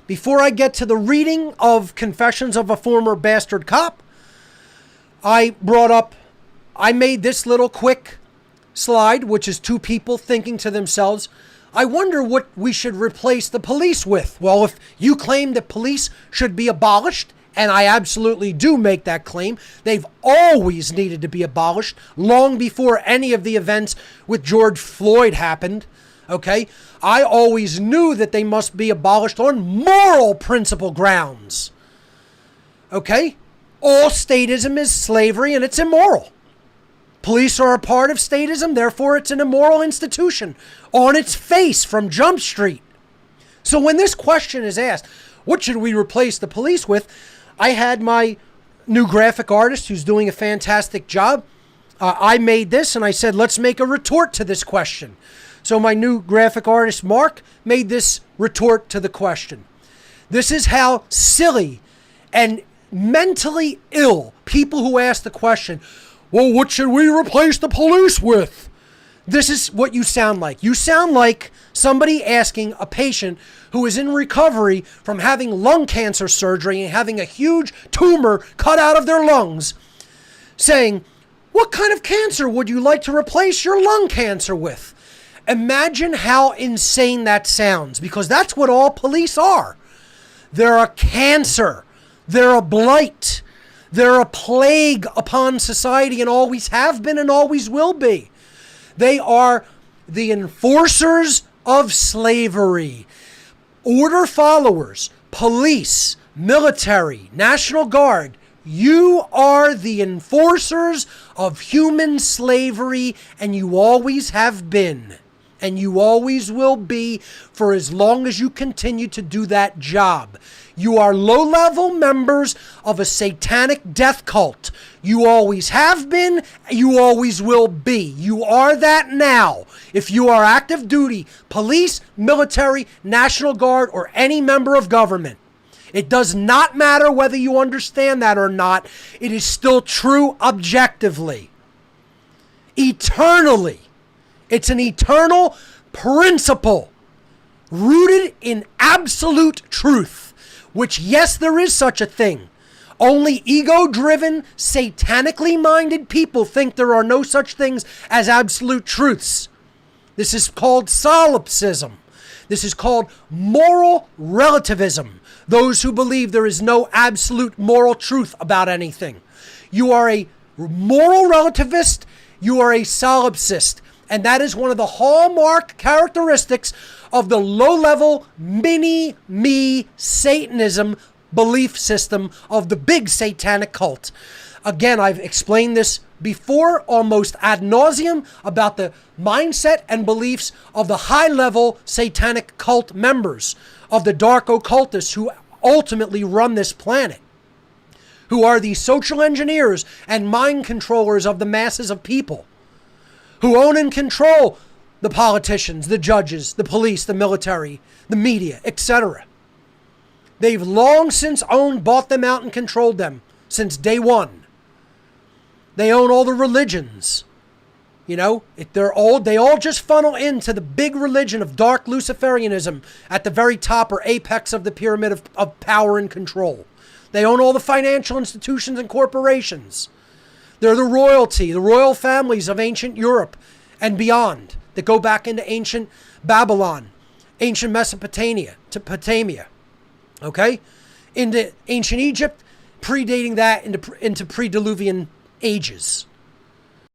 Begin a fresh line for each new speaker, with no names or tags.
before I get to the reading of Confessions of a Former Bastard Cop, I made this little quick slide, which is two people thinking to themselves, I wonder what we should replace the police with. Well, if you claim that police should be abolished, and I absolutely do make that claim, they've always needed to be abolished long before any of the events with George Floyd happened. Okay? I always knew that they must be abolished on moral principle grounds. Okay? All statism is slavery and it's immoral. Police are a part of statism, therefore it's an immoral institution on its face from Jump Street. So when this question is asked, what should we replace the police with? I had my new graphic artist who's doing a fantastic job. I made this and I said, let's make a retort to this question. So my new graphic artist, Mark, made this retort to the question. This is how silly and mentally ill people who ask the question, well, what should we replace the police with? This is what you sound like. You sound like somebody asking a patient who is in recovery from having lung cancer surgery and having a huge tumor cut out of their lungs, saying, what kind of cancer would you like to replace your lung cancer with? Imagine how insane that sounds, because that's what all police are. They're a cancer. They're a blight. They're a plague upon society and always have been and always will be. They are the enforcers of slavery. Order followers, police, military, National Guard. You are the enforcers of human slavery, and you always have been. And you always will be for as long as you continue to do that job. You are low-level members of a satanic death cult. You always have been, you always will be. You are that now. If you are active duty, police, military, National Guard, or any member of government. It does not matter whether you understand that or not. It is still true objectively. Eternally. It's an eternal principle rooted in absolute truth, which, yes, there is such a thing. Only ego-driven, satanically minded people think there are no such things as absolute truths. This is called solipsism. This is called moral relativism. Those who believe there is no absolute moral truth about anything. You are a moral relativist. You are a solipsist. And that is one of the hallmark characteristics of the low-level mini-me Satanism belief system of the big satanic cult. Again, I've explained this before almost ad nauseum about the mindset and beliefs of the high-level satanic cult members of the dark occultists who ultimately run this planet, who are the social engineers and mind controllers of the masses of people, who own and control the politicians, the judges, the police, the military, the media, etc. They've long since bought them out and controlled them since day one. They own all the religions. You know, they all just funnel into the big religion of dark Luciferianism at the very top or apex of the pyramid of power and control. They own all the financial institutions and corporations. They're the royalty, the royal families of ancient Europe and beyond that go back into ancient Babylon, ancient Mesopotamia, okay? Into ancient Egypt, predating that into pre-Diluvian ages.